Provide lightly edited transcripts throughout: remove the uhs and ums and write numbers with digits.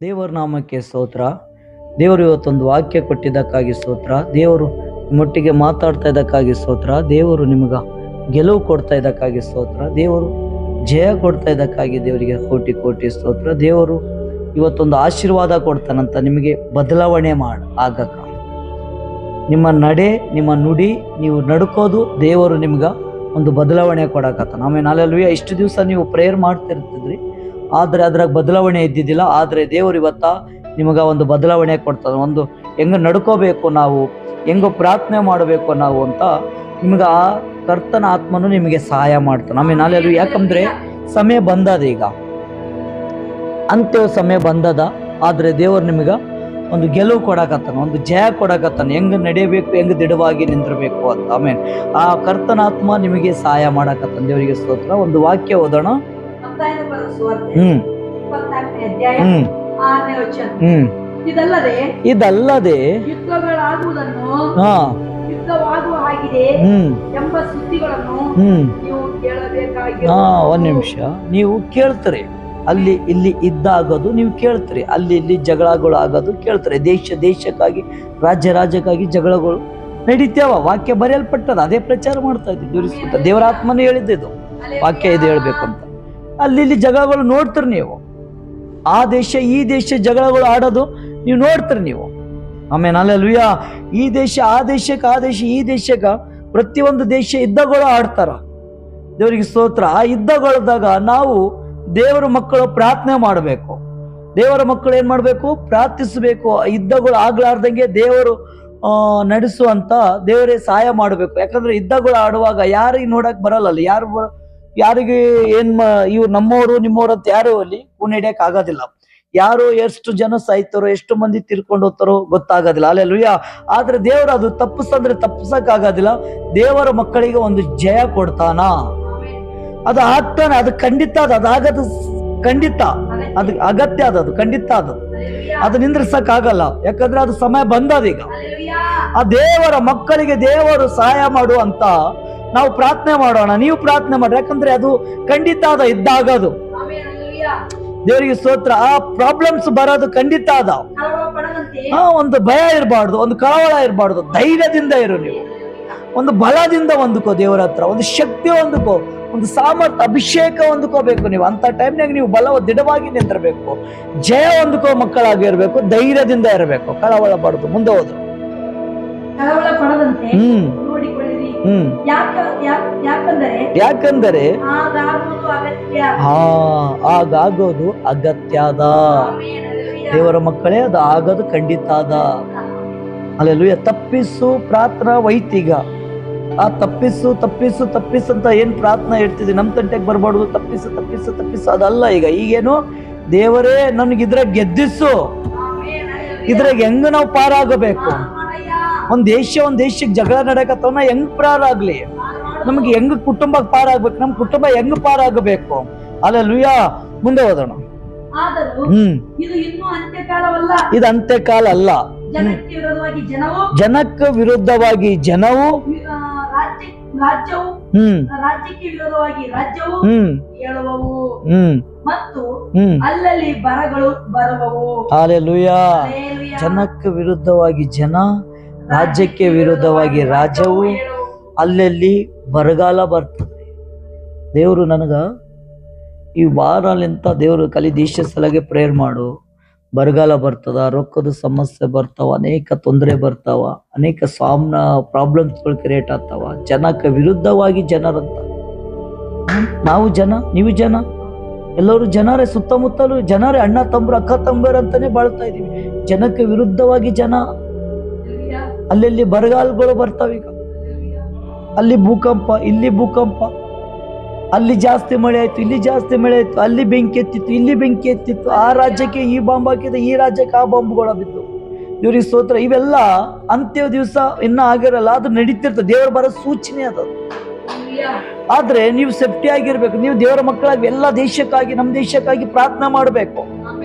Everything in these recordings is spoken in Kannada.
ದೇವರ ನಾಮಕ್ಕೆ ಸ್ತೋತ್ರ. ದೇವರು ಇವತ್ತೊಂದು ವಾಕ್ಯ ಕೊಟ್ಟಿದ್ದಕ್ಕಾಗಿ ಸ್ತೋತ್ರ. ದೇವರು ನಿಮ್ಮೊಟ್ಟಿಗೆ ಮಾತಾಡ್ತಾ ಇದ್ದಕ್ಕಾಗಿ ಸ್ತೋತ್ರ. ದೇವರು ನಿಮಗ ಗೆಲುವು ಕೊಡ್ತಾ ಇದ್ದಕ್ಕಾಗಿ ಸ್ತೋತ್ರ. ದೇವರು ಜಯ ಕೊಡ್ತಾ ಇದ್ದಕ್ಕಾಗಿ ದೇವರಿಗೆ ಕೋಟಿ ಕೋಟಿ ಸ್ತೋತ್ರ. ದೇವರು ಇವತ್ತೊಂದು ಆಶೀರ್ವಾದ ಕೊಡ್ತಾನಂತ ನಿಮಗೆ ಬದಲಾವಣೆ ಆಗಕ್ಕ, ನಿಮ್ಮ ನಡೆ, ನಿಮ್ಮ ನುಡಿ, ನೀವು ನಡ್ಕೋದು ದೇವರು ನಿಮ್ಗ ಒಂದು ಬದಲಾವಣೆ ಕೊಡಕತ್ತಾನ. ಆಮೇಲೆ ಅಲ್ಲೆಲ್ಲೂಯ್ಯ. ಇಷ್ಟು ದಿವಸ ನೀವು ಪ್ರೇಯರ್ ಮಾಡ್ತಿರ್ತಿದ್ರಿ, ಆದರೆ ಅದ್ರಾಗ ಬದಲಾವಣೆ ಇದ್ದಿದ್ದಿಲ್ಲ. ಆದರೆ ದೇವರು ಇವತ್ತ ನಿಮಗೆ ಒಂದು ಬದಲಾವಣೆ ಕೊಡ್ತಾನೆ. ಒಂದು ಹೆಂಗೆ ನಡ್ಕೋಬೇಕು ನಾವು, ಹೆಂಗೋ ಪ್ರಾರ್ಥನೆ ಮಾಡಬೇಕು ನಾವು ಅಂತ ನಿಮ್ಗೆ ಆ ಕರ್ತನ ಆತ್ಮನು ನಿಮಗೆ ಸಹಾಯ ಮಾಡ್ತಾನೆ. ಆಮೇಲೆ ಅಲ್ಲೆಲ್ಲೂ ಯಾಕಂದ್ರೆ ಸಮಯ ಬಂದದ, ಈಗ ಅಂತ್ಯ ಸಮಯ ಬಂದದ. ಆದರೆ ದೇವರು ನಿಮಗೆ ಒಂದು ಗೆಲುವು ಕೊಡಕತ್ತಾನ, ಒಂದು ಜಯ ಕೊಡಕತ್ತಾನ, ಹೆಂಗೆ ನಡೆಯಬೇಕು, ಹೆಂಗೆ ದಿಡವಾಗಿ ನಿಂದಿರಬೇಕು ಅಂತ. ಆಮೇಲೆ ಆ ಕರ್ತನ ಆತ್ಮ ನಿಮಗೆ ಸಹಾಯ ಮಾಡಕತ್ತಾನ. ದೇವರಿಗೆ ಸ್ತೋತ್ರ. ಒಂದು ವಾಕ್ಯ ಓದೋಣ. ಇದಲ್ಲದೆ ಒಂದ್ ನಿಮಿಷ, ನೀವು ಕೇಳ್ತೀರಿ, ಅಲ್ಲಿ ಇಲ್ಲಿ ಇದ್ದಾಗೋದು ನೀವು ಕೇಳ್ತೀರಿ, ಅಲ್ಲಿ ಇಲ್ಲಿ ಜಗಳಗಳು ಆಗೋದು ಕೇಳ್ತಾರೆ. ದೇಶಕ್ಕಾಗಿ, ರಾಜ್ಯಕ್ಕಾಗಿ ಜಗಳಗಳು ನಡೀತೇವ. ವಾಕ್ಯ ಬರೆಯಲ್ಪಟ್ಟದ, ಅದೇ ಪ್ರಚಾರ ಮಾಡ್ತಾ ಇದ್ದೀವಿ. ದೇವರ ಆತ್ಮನು ಹೇಳಿದ್ದು ವಾಕ್ಯ ಇದು ಹೇಳ್ಬೇಕು ಅಂತ. ಅಲ್ಲಿ ಇಲ್ಲಿ ಜಗಳಗಳು ನೋಡ್ತೀರಿ ನೀವು. ಆ ದೇಶ ಈ ದೇಶ ಜಗಳಗಳು ಆಡೋದು ನೀವು ನೋಡ್ತೀರಿ ನೀವು. ಆಮೇಲೆ ಅಲ್ಲೆಲ್ಲೂಯ್ಯ. ಈ ದೇಶ ಆ ದೇಶಕ್ಕೆ, ಆ ದೇಶ ಈ ದೇಶಕ್ಕೆ, ಪ್ರತಿಯೊಂದು ದೇಶ ಯುದ್ಧಗಳು ಆಡ್ತಾರ. ದೇವರಿಗೆ ಸ್ತೋತ್ರ. ಆ ಯುದ್ಧಗಳದಾಗ ನಾವು ದೇವರ ಮಕ್ಕಳು ಪ್ರಾರ್ಥನೆ ಮಾಡಬೇಕು. ದೇವರ ಮಕ್ಕಳು ಏನ್ ಮಾಡ್ಬೇಕು? ಪ್ರಾರ್ಥಿಸಬೇಕು. ಯುದ್ಧಗಳು ಆಗ್ಲಾರ್ದಂಗೆ ದೇವರು ನಡೆಸುವಂತ ದೇವರೇ ಸಹಾಯ ಮಾಡಬೇಕು. ಯಾಕಂದ್ರೆ ಯುದ್ಧಗಳು ಆಡುವಾಗ ಯಾರಿಗೆ ನೋಡಕ್ ಬರಲ್ಲ, ಯಾರಿಗೆ ಇವ್ರು ನಮ್ಮವರು ನಿಮ್ಮವ್ರು ಅಂತ ಯಾರು ಅಲ್ಲಿ ಕುಣಿಡಕ್ ಆಗೋದಿಲ್ಲ. ಯಾರು ಎಷ್ಟು ಜನ ಸಾಯ್ತಾರೋ, ಎಷ್ಟು ಮಂದಿ ತಿರ್ಕೊಂಡು ಹೋಗ್ತಾರೋ ಗೊತ್ತಾಗೋದಿಲ್ಲ. ಅಲ್ಲೆಲ್ಲೂಯ್ಯ. ಆದ್ರೆ ದೇವರು ಅದು ತಪ್ಪಿಸಂದ್ರೆ ತಪ್ಪಿಸಕ್ ಆಗೋದಿಲ್ಲ. ದೇವರ ಮಕ್ಕಳಿಗೆ ಒಂದು ಜಯ ಕೊಡ್ತಾನ, ಅದು ಆಗ್ತಾನೆ. ಅದು ಖಂಡಿತ, ಅದಾಗದು ಖಂಡಿತ, ಅದು ಅಗತ್ಯ, ಅದು ಖಂಡಿತ, ಅದು ನಿಂದ್ರಿಸಕ್ ಆಗಲ್ಲ. ಯಾಕಂದ್ರೆ ಅದು ಸಮಯ ಬಂದದೀಗ. ಆ ದೇವರ ಮಕ್ಕಳಿಗೆ ದೇವರು ಸಹಾಯ ಮಾಡುವಂತ ನಾವು ಪ್ರಾರ್ಥನೆ ಮಾಡೋಣ. ನೀವು ಪ್ರಾರ್ಥನೆ ಮಾಡ್ರಿ, ಯಾಕಂದ್ರೆ ಅದು ಖಂಡಿತ ಇದ್ದಾಗದು. ದೇವರಿಗೆ ಸ್ತೋತ್ರ. ಆ ಪ್ರಾಬ್ಲಮ್ಸ್ ಬರೋದು ಖಂಡಿತ ಅದ. ಒಂದು ಭಯ ಇರಬಾರ್ದು, ಒಂದು ಕಳವಳ ಇರಬಾರ್ದು. ಧೈರ್ಯದಿಂದ ಇರು ನೀವು. ಒಂದು ಬಲದಿಂದ ಹೊಂದ್ಕೋ ದೇವರ ಹತ್ರ, ಒಂದು ಶಕ್ತಿ ಹೊಂದ್ಕೋ, ಒಂದು ಸಾಮರ್ಥ್ಯ, ಅಭಿಷೇಕ ಹೊಂದ್ಕೋಬೇಕು ನೀವು. ಅಂತ ಟೈಮ್ನಾಗ ನೀವು ದಿಡವಾಗಿ ನಿಂತಿರ್ಬೇಕು. ಜಯ ಹೊಂದ್ಕೋ ಮಕ್ಕಳಾಗಿರ್ಬೇಕು, ಧೈರ್ಯದಿಂದ ಇರಬೇಕು, ಕಳವಳ ಪಡೋದು. ಮುಂದೆ ಹೋದ್ರು ಯಾಕಂದರೆ ಆಗಾಗೋದು ಅಗತ್ಯ ಅದ. ದೇವರ ಮಕ್ಕಳೇ, ಅದು ಆಗೋದು ಖಂಡಿತ ಅದ. ಅಲ್ಲೆಲ್ಲೂಯ್ಯ. ತಪ್ಪಿಸು ಪ್ರಾರ್ಥನಾ ವೈತಿಗ. ಆ ತಪ್ಪಿಸು ಅಂತ ಏನ್ ಪ್ರಾರ್ಥನಾ ಇಡ್ತಿದ್ವಿ, ನಮ್ ತಂಟೆಗೆ ಬರ್ಬಾರ್ದು. ತಪ್ಪಿಸು ಅದಲ್ಲ. ಈಗೇನು ದೇವರೇ ನನಗೆ ಇದ್ರಾಗ ಗೆದ್ದಿಸು, ಇದ್ರಾಗ ಹೆಂಗ ನಾವು ಪಾರಾಗಬೇಕು. ಒಂದ್ ದೇಶಕ್ಕೆ ಜಗಳ ನಡೆಯಕತ್ತವನ್ನ ಹೆಂಗ್ ಪಾರಾಗ್ಲಿ, ನಮ್ಗೆ ಹೆಂಗ್ ಕುಟುಂಬಕ್ಕೆ ಪಾರಾಗ್ಬೇಕು, ನಮ್ ಕುಟುಂಬ ಹೆಂಗ್ ಪಾರಾಗಬೇಕು. ಅಲ್ಲೆಲ್ಲೂಯ್ಯ. ಮುಂದೆ ಹೋದೋಣ. ಇದು ಅಂತ್ಯಕಾಲ ಅಲ್ಲ. ಜನಕ್ಕೆ ವಿರುದ್ಧವಾಗಿ ಜನವು, ರಾಜ್ಯಕ್ಕೆ ವಿರೋಧವಾಗಿ ರಾಜ್ಯವು ಹೇಳುವವು ಮತ್ತು ಅಲ್ಲಲ್ಲಿ ಬರಗಳು ಬರುವವು. ಹಲ್ಲೆಲೂಯಾ. ಜನಕ್ಕೆ ವಿರುದ್ಧವಾಗಿ ಜನ, ರಾಜ್ಯಕ್ಕೆ ವಿರುದ್ಧವಾಗಿ ರಾಜ್ಯವು, ಅಲ್ಲಲ್ಲಿ ಬರಗಾಲ ಬರ್ತದೆ. ದೇವರು ನನಗ ಈ ವಾರಲಿಂತ ದೇವರು ಕಲಿ ದೇಶ ಸಲಗೆ ಪ್ರೇಯರ್ ಮಾಡು. ಬರಗಾಲ ಬರ್ತದ, ರೊಕ್ಕದ ಸಮಸ್ಯೆ ಬರ್ತಾವ, ಅನೇಕ ತೊಂದರೆ ಬರ್ತಾವ, ಅನೇಕ ಪ್ರಾಬ್ಲಮ್ಸ್ಗಳು ಕ್ರಿಯೇಟ್ ಆಗ್ತಾವ. ಜನಕ್ಕೆ ವಿರುದ್ಧವಾಗಿ ಜನರಂತ. ನಾವು ಜನ, ನೀವು ಜನ, ಎಲ್ಲರೂ ಜನರೇ. ಸುತ್ತಮುತ್ತಲು ಜನರೇ, ಅಣ್ಣ ತಮ್ಮರು, ಅಕ್ಕ ತಮ್ಮರು ಅಂತಾನೆ ಬಾಳ್ತಾ ಇದೀವಿ. ಜನಕ್ಕೆ ವಿರುದ್ಧವಾಗಿ ಜನ. ಅಲ್ಲೆಲ್ಲಿ ಬರಗಾಲಗಳು ಬರ್ತಾವೀಗ. ಅಲ್ಲಿ ಭೂಕಂಪ, ಇಲ್ಲಿ ಭೂಕಂಪ, ಅಲ್ಲಿ ಜಾಸ್ತಿ ಮಳೆ ಆಯ್ತು, ಇಲ್ಲಿ ಜಾಸ್ತಿ ಮಳೆ ಆಯ್ತು, ಅಲ್ಲಿ ಬೆಂಕಿ ಎತ್ತಿತ್ತು, ಇಲ್ಲಿ ಬೆಂಕಿ ಎತ್ತಿತ್ತು. ಆ ರಾಜ್ಯಕ್ಕೆ ಈ ಬಾಂಬ್ ಹಾಕಿದೆ, ಈ ರಾಜ್ಯಕ್ಕೆ ಆ ಬಾಂಬ್ಗಳು ಬಿದ್ದು. ಇವ್ರಿಗೆ ಸ್ತೋತ್ರ. ಇವೆಲ್ಲ ಅಂತ್ಯ ದಿವಸ ಇನ್ನ ಆಗಿರಲ್ಲ, ಅದು ನಡೀತಿರ್ತದೆ. ದೇವರು ಬರೋ ಸೂಚನೆ ಅದು. ಆದ್ರೆ ನೀವು ಸೇಫ್ಟಿ ಆಗಿರ್ಬೇಕು. ನೀವು ದೇವರ ಮಕ್ಕಳಾಗಿ ಎಲ್ಲ ದೇಶಕ್ಕಾಗಿ, ನಮ್ಮ ದೇಶಕ್ಕಾಗಿ ಪ್ರಾರ್ಥನೆ ಮಾಡಬೇಕು.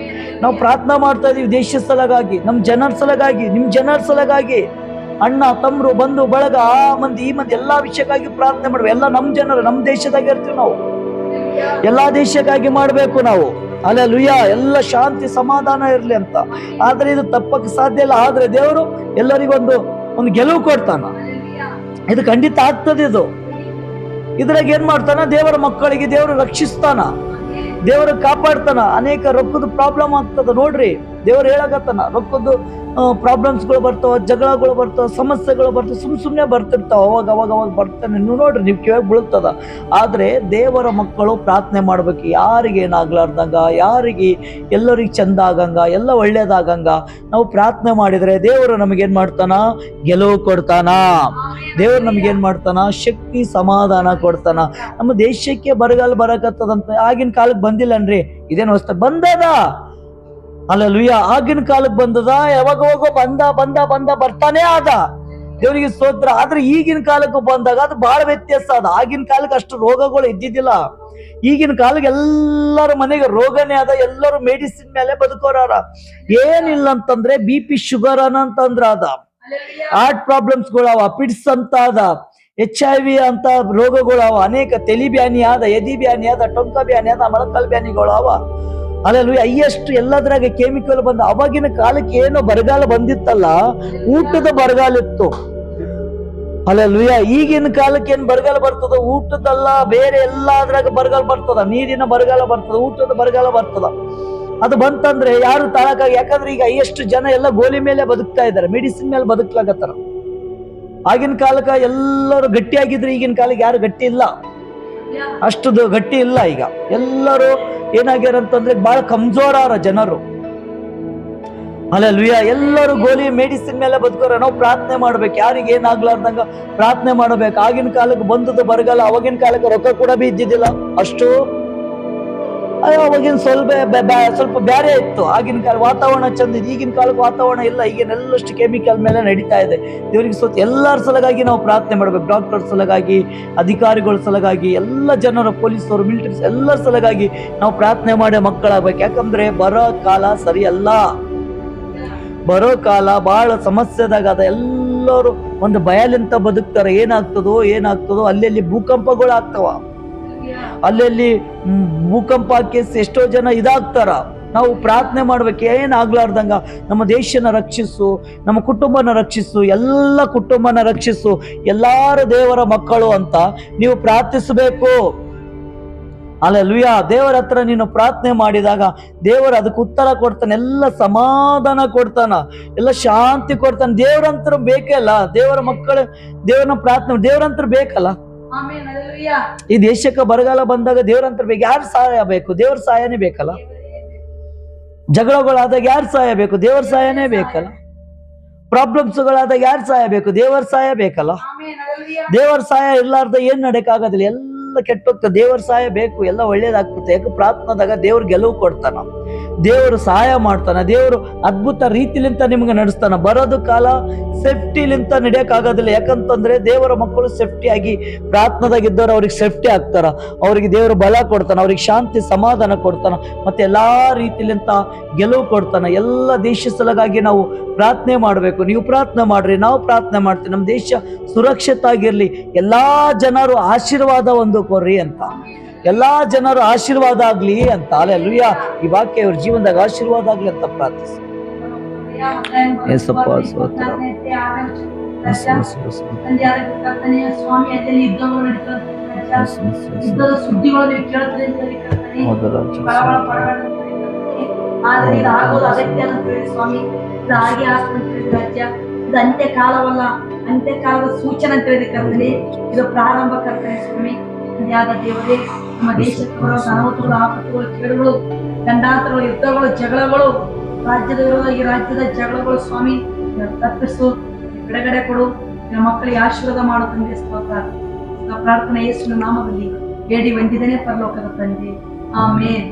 ನಾವು ಪ್ರಾರ್ಥನೆ ಮಾಡ್ತಾ ಇದೀವಿ ದೇಶ ಸಲಗಾಗಿ, ನಮ್ಮ ಜನರ ಸಲಗಾಗಿ, ನಿಮ್ ಜನರ ಸಲಗಾಗಿ. ಅಣ್ಣ ತಮ್ಮರು, ಬಂಧು ಬಳಗ, ಆ ಮಂದಿ ಈ ಮಂದಿ ಎಲ್ಲಾ ವಿಷಯಕ್ಕಾಗಿ ಪ್ರಾರ್ಥನೆ ಮಾಡ್ಬೇಕು. ಎಲ್ಲ ನಮ್ಮ ಜನರು, ನಮ್ಮ ದೇಶದಾಗ ಇರ್ತೀವಿ ನಾವು. ಎಲ್ಲಾ ದೇಶಕ್ಕಾಗಿ ಮಾಡ್ಬೇಕು ನಾವು. ಹಲ್ಲೆಲೂಯಾ. ಎಲ್ಲ ಶಾಂತಿ ಸಮಾಧಾನ ಇರಲಿ ಅಂತ. ಆದ್ರೆ ಇದು ತಪ್ಪಕ್ಕೆ ಸಾಧ್ಯ ಇಲ್ಲ. ಆದ್ರೆ ದೇವರು ಎಲ್ಲರಿಗೊಂದು ಗೆಲುವು ಕೊಡ್ತಾನ. ಇದು ಖಂಡಿತ ಆಗ್ತದೆ. ಇದ್ರಾಗ ಏನ್ ಮಾಡ್ತಾನ, ದೇವರ ಮಕ್ಕಳಿಗೆ ದೇವರು ರಕ್ಷಿಸ್ತಾನ, ದೇವರು ಕಾಪಾಡ್ತಾನ. ಅನೇಕ ರೊಕ್ಕದ ಪ್ರಾಬ್ಲಮ್ ಆಗ್ತದ ನೋಡ್ರಿ. ದೇವರು ಹೇಳಕತ್ತಾನ, ರೊಕ್ಕದ್ದು ಪ್ರಾಬ್ಲಮ್ಸ್ಗಳು ಬರ್ತಾವ, ಜಗಳಗಳು ಬರ್ತಾವ, ಸಮಸ್ಯೆಗಳು ಬರ್ತಾವ, ಸುಮ್ಮನೆ ಬರ್ತಿರ್ತಾವ. ಅವಾಗ ಬರ್ತಾನೆ. ನೀವು ನೋಡ್ರಿ, ನೀವು ಕಿವಿಯಾಗ ಬೀಳ್ತದ. ಆದ್ರೆ ದೇವರ ಮಕ್ಕಳು ಪ್ರಾರ್ಥನೆ ಮಾಡ್ಬೇಕು. ಯಾರಿಗೆ ಏನಾಗ್ಲಾರ್ದಂಗ, ಯಾರಿಗೆ ಎಲ್ಲರಿಗೆ ಚಂದ ಆಗಂಗ, ಎಲ್ಲ ಒಳ್ಳೇದಾಗಂಗ ನಾವು ಪ್ರಾರ್ಥನೆ ಮಾಡಿದ್ರೆ ದೇವರು ನಮಗೇನ್ ಮಾಡ್ತಾನ, ಗೆಲುವು ಕೊಡ್ತಾನ. ದೇವರು ನಮ್ಗೇನ್ ಮಾಡ್ತಾನ, ಶಕ್ತಿ ಸಮಾಧಾನ ಕೊಡ್ತಾನ. ನಮ್ಮ ದೇಶಕ್ಕೆ ಬರಗಾಲ ಬರಕತ್ತದಂತ ಆಗಿನ ಕಾಲಕ್ಕೆ ಬಂದಿಲ್ಲನ್ರಿ, ಇದೇನು ಹೊಸ್ತ ಬಂದದ. ಹಲ್ಲೆಲೂಯಾ. ಆಗಿನ ಕಾಲಕ್ಕೆ ಬಂದದ, ಯಾವಾಗ ಬಂದ ಬರ್ತಾನೆ ಆದ. ದೇವರಿಗೆ ಸ್ತೋತ್ರ. ಆದ್ರೆ ಈಗಿನ ಕಾಲಕ್ಕೆ ಬಂದಾಗ ಅದು ಬಹಳ ವ್ಯತ್ಯಾಸ ಅದ. ಆಗಿನ ಕಾಲಕ್ಕೆ ಅಷ್ಟು ರೋಗಗಳು ಇದ್ದಿದ್ದಿಲ್ಲ. ಈಗಿನ ಕಾಲಕ್ಕೆ ಎಲ್ಲರ ಮನೆಗೆ ರೋಗನೇ ಅದ. ಎಲ್ಲರೂ ಮೆಡಿಸಿನ್ ಮೇಲೆ ಬದುಕೋರಾರ. ಏನಿಲ್ಲ ಅಂತಂದ್ರೆ BP ಶುಗರ್ ಅಂತಂದ್ರ ಅದ, ಹಾರ್ಟ್ ಪ್ರಾಬ್ಲಮ್ಸ್ಗಳು ಅವ, ಪಿಡ್ಸ್ ಅಂತ ಅದ, HIV ಅಂತ ರೋಗಗಳು ಅವ, ಅನೇಕ ತಲಿ ಬ್ಯಾನಿ ಆದ, ಎದಿ ಬ್ಯಾನಿ ಆದ, ಟೊಂಕ ಬ್ಯಾನಿ ಆದ, ಮೊಳಕಾಲ್ ಬ್ಯಾನಿಗಳು ಅವ. ಅಲ್ಲೆಲ್ಲೂ ಹೈಯೆಸ್ಟ್ ಎಲ್ಲದ್ರಾಗ ಕೆಮಿಕಲ್ ಬಂದ. ಅವಾಗಿನ ಕಾಲಕ್ಕೆ ಏನೋ ಬರಗಾಲ ಬಂದಿತ್ತಲ್ಲ, ಊಟದ ಬರಗಾಲ ಇತ್ತು. ಅಲ್ಲೆಲ್ಲೂಯ. ಈಗಿನ ಕಾಲಕ್ಕೆ ಏನ್ ಬರಗಾಲ ಬರ್ತದ, ಊಟದಲ್ಲ ಬೇರೆ ಎಲ್ಲಾದ್ರಾಗ ಬರಗಾಲ ಬರ್ತದ, ನೀರಿನ ಬರಗಾಲ ಬರ್ತದ, ಊಟದ ಬರಗಾಲ ಬರ್ತದ. ಅದು ಬಂತಂದ್ರೆ ಯಾರು ತಾಳಕ್ಕಾಗಿ, ಯಾಕಂದ್ರೆ ಈಗ ಹೈಯೆಸ್ಟ್ ಜನ ಎಲ್ಲ ಗೋಲಿ ಮೇಲೆ ಬದುಕ್ತಾ ಇದ್ದಾರೆ, ಮೆಡಿಸಿನ್ ಮೇಲೆ ಬದುಕ್ಲಾಗತ್ತಾರ. ಆಗಿನ ಕಾಲಕ್ಕೆ ಎಲ್ಲರೂ ಗಟ್ಟಿಯಾಗಿದ್ರೆ ಈಗಿನ ಕಾಲಕ್ಕೆ ಯಾರು ಗಟ್ಟಿ ಇಲ್ಲ, ಅಷ್ಟು ಗಟ್ಟಿ ಇಲ್ಲ. ಈಗ ಎಲ್ಲರೂ ಏನಾಗ್ಯಾರ ಅಂತಂದ್ರೆ ಬಹಳ ಕಮ್ಜೋರಾರ ಜನರು. ಹಲ್ಲೆಲೂಯಾ. ಎಲ್ಲರೂ ಗೋಲಿ ಮೆಡಿಸಿನ್ ಮೇಲೆ ಬದುಕೋರ. ನಾವು ಪ್ರಾರ್ಥನೆ ಮಾಡ್ಬೇಕು, ಯಾರಿಗೆ ಏನಾಗ್ಲಾರ್ದಂಗ ಪ್ರಾರ್ಥನೆ ಮಾಡ್ಬೇಕು. ಆಗಿನ ಕಾಲಕ್ಕೆ ಬಂದದ ಬರಗಾಲ, ಅವಾಗಿನ ಕಾಲಕ್ಕೆ ರೊಕ್ಕ ಕೂಡ ಇದ್ದಿದ್ದಿಲ್ಲ ಅಷ್ಟು. ಅವಾಗಿನ ಸ್ವಲ್ಪ ಬ್ಯಾರೆ ಇತ್ತು. ಆಗಿನ ಕಾಲ ವಾತಾವರಣ ಚಂದ ಇತ್ತು. ಈಗಿನ ಕಾಲಕ್ಕೆ ವಾತಾವರಣ ಇಲ್ಲ. ಈಗಿನೆಲ್ಲಷ್ಟು ಕೆಮಿಕಲ್ ಮೇಲೆ ನಡೀತಾ ಇದೆ. ದೇವರಿಗೆ ಸ್ವತ್ತು ಎಲ್ಲರ ಸಲಗಾಗಿ ನಾವು ಪ್ರಾರ್ಥನೆ ಮಾಡ್ಬೇಕು. ಡಾಕ್ಟರ್ ಸಲಗಾಗಿ, ಅಧಿಕಾರಿಗಳ ಸಲಗಾಗಿ, ಎಲ್ಲ ಜನರು, ಪೊಲೀಸರು, ಮಿಲಿಟರೀಸ್ ಎಲ್ಲರ ಸಲಗಾಗಿ ನಾವು ಪ್ರಾರ್ಥನೆ ಮಾಡಿ ಮಕ್ಕಳಾಗ್ಬೇಕು. ಯಾಕಂದ್ರೆ ಬರೋ ಕಾಲ ಸರಿ ಅಲ್ಲ. ಬರೋ ಕಾಲ ಬಹಳ ಸಮಸ್ಯೆದಾಗ ಅದ. ಎಲ್ಲರೂ ಒಂದು ಭಯಲಿಂತ ಬದುಕ್ತಾರೆ. ಏನಾಗ್ತದೋ ಅಲ್ಲೆಲ್ಲಿ ಭೂಕಂಪಗಳು ಆಗ್ತಾವ. ಅಲ್ಲೆಲ್ಲಿ ಭೂಕಂಪಕ್ಕೆ ಎಷ್ಟೋ ಜನ ಇದಾಗ್ತಾರ. ನಾವು ಪ್ರಾರ್ಥನೆ ಮಾಡ್ಬೇಕು, ಏನಾಗ್ಲಾರ್ದಂಗ ನಮ್ಮ ದೇಶನ ರಕ್ಷಿಸು, ನಮ್ಮ ಕುಟುಂಬನ ರಕ್ಷಿಸು, ಎಲ್ಲ ಕುಟುಂಬನ ರಕ್ಷಿಸು, ಎಲ್ಲಾರು ದೇವರ ಮಕ್ಕಳು ಅಂತ ನೀವು ಪ್ರಾರ್ಥಿಸಬೇಕು. ಹಲ್ಲೆಲೂಯಾ. ದೇವರ ಹತ್ರ ನೀನು ಪ್ರಾರ್ಥನೆ ಮಾಡಿದಾಗ ದೇವರು ಅದಕ್ಕೆ ಉತ್ತರ ಕೊಡ್ತಾನೆ, ಎಲ್ಲ ಸಮಾಧಾನ ಕೊಡ್ತಾನ, ಎಲ್ಲ ಶಾಂತಿ ಕೊಡ್ತಾನೆ. ದೇವರಂತರ ಬೇಕಲ್ಲ, ದೇವರ ಮಕ್ಕಳು ದೇವರನ್ನ ಪ್ರಾರ್ಥನೆ, ದೇವರಂತರ ಬೇಕಲ್ಲ. ಈ ದೇಶಕ್ಕೆ ಬರಗಾಲ ಬಂದಾಗ ದೇವರಂತರ ಬೇಕು. ಯಾರು ಸಹಾಯ ಬೇಕು? ದೇವರ ಸಹಾಯನೇ ಬೇಕಲ್ಲ. ಜಗಳಗಳಾದಾಗ ಯಾರು ಸಹಾಯ ಬೇಕು? ದೇವರ ಸಹಾಯನೇ ಬೇಕಲ್ಲ. ಪ್ರಾಬ್ಲಮ್ಸ್ಗಳಾದಾಗ ಯಾರು ಸಹಾಯ ಬೇಕು? ದೇವರ ಸಹಾಯ ಬೇಕಲ್ಲ. ದೇವರ ಸಹಾಯ ಇರ್ಲಾರ್ದ ಏನ್ ನಡೆಯಕ್ಕಾಗೋದಿಲ್ಲ. ಎಲ್ಲ ಕೆಟ್ಟೋಗ್ತದೆ. ದೇವರ ಸಹಾಯ ಬೇಕು, ಎಲ್ಲ ಒಳ್ಳೇದಾಗ್ತದೆ. ಯಾಕೆ ಪ್ರಾರ್ಥನಾದಾಗ ದೇವ್ರು ಗೆಲುವು ಕೊಡ್ತಾನ, ದೇವರು ಸಹಾಯ ಮಾಡ್ತಾನ, ದೇವರು ಅದ್ಭುತ ರೀತಿಲಿಂತ ನಿಮ್ಗೆ ನಡೆಸ್ತಾನ. ಬರೋದು ಕಾಲ ಸೇಫ್ಟಿಲಿಂತ ನಡೆಯಕ್ಕಾಗೋದಿಲ್ಲ. ಯಾಕಂತಂದ್ರೆ ದೇವರ ಮಕ್ಕಳು ಸೇಫ್ಟಿ ಆಗಿ ಪ್ರಾರ್ಥನಾದಾಗಿದ್ದವ್ರು ಅವ್ರಿಗೆ ಸೇಫ್ಟಿ ಆಗ್ತಾರ. ಅವ್ರಿಗೆ ದೇವರು ಬಲ ಕೊಡ್ತಾನ, ಅವ್ರಿಗೆ ಶಾಂತಿ ಸಮಾಧಾನ ಕೊಡ್ತಾನ, ಮತ್ತೆ ಎಲ್ಲಾ ರೀತಿಲಿಂತ ಗೆಲುವು ಕೊಡ್ತಾನ. ಎಲ್ಲ ದೇಶ ಸಲಗಾಗಿ ನಾವು ಪ್ರಾರ್ಥನೆ ಮಾಡ್ಬೇಕು. ನೀವು ಪ್ರಾರ್ಥನೆ ಮಾಡ್ರಿ, ನಾವು ಪ್ರಾರ್ಥನೆ ಮಾಡ್ತೀವಿ. ನಮ್ಮ ದೇಶ ಸುರಕ್ಷಿತ ಆಗಿರ್ಲಿ, ಎಲ್ಲಾ ಜನರು ಆಶೀರ್ವಾದ ಒಂದು ಕೊರ್ರಿ ಅಂತ, ಎಲ್ಲಾ ಜನರು ಆಶೀರ್ವಾದ ಆಗ್ಲಿ ಅಂತ. ಹಲ್ಲೆಲೂಯಾ. ಈ ವಾಕ್ಯ ಇವ್ರ ಜೀವನದಾಗ ಆಶೀರ್ವಾದ ಆಗ್ಲಿ ಅಂತ ಪ್ರಾರ್ಥಿಸಿ. ಅಂತ್ಯಕಾಲವಲ್ಲ, ಅಂತ್ಯಕಾಲದ ಸೂಚನೆ ಅಂತ ಹೇಳಿದ ಕರ್ತನೆ, ಇದು ಪ್ರಾರಂಭ ಕರ್ತನೆ ಸ್ವಾಮಿ. ಯಾದ ದೇವರೇ, ನಮ್ಮ ದೇಶಕ್ಕೆ ಬರೋ ಅನಾಹುತಗಳು, ಆಪತ್ತುಗಳು, ಕೇಡುಗಳು, ಗಂಡಾಂತರಗಳು, ಯುದ್ಧಗಳು, ಜಗಳಗಳು, ರಾಜ್ಯದ ವಿರೋಧವಾಗಿ ರಾಜ್ಯದ ಜಗಳಗಳು ಸ್ವಾಮಿ ತಪ್ಪಿಸು, ಬಿಡುಗಡೆ ಕೊಡು. ನಮ್ಮ ಮಕ್ಕಳಿಗೆ ಆಶೀರ್ವಾದ ಮಾಡೋ ತಂದೆ ಸ್ತೋತ್ರ. ಪ್ರಾರ್ಥನೆ ಯೇಸುವಿನ ನಾಮದಲ್ಲಿ ಬೇಡಿ ವಂದಿದ್ದೇನೆ ಪರಲೋಕದ ತಂದೆ. ಆಮೇನ್.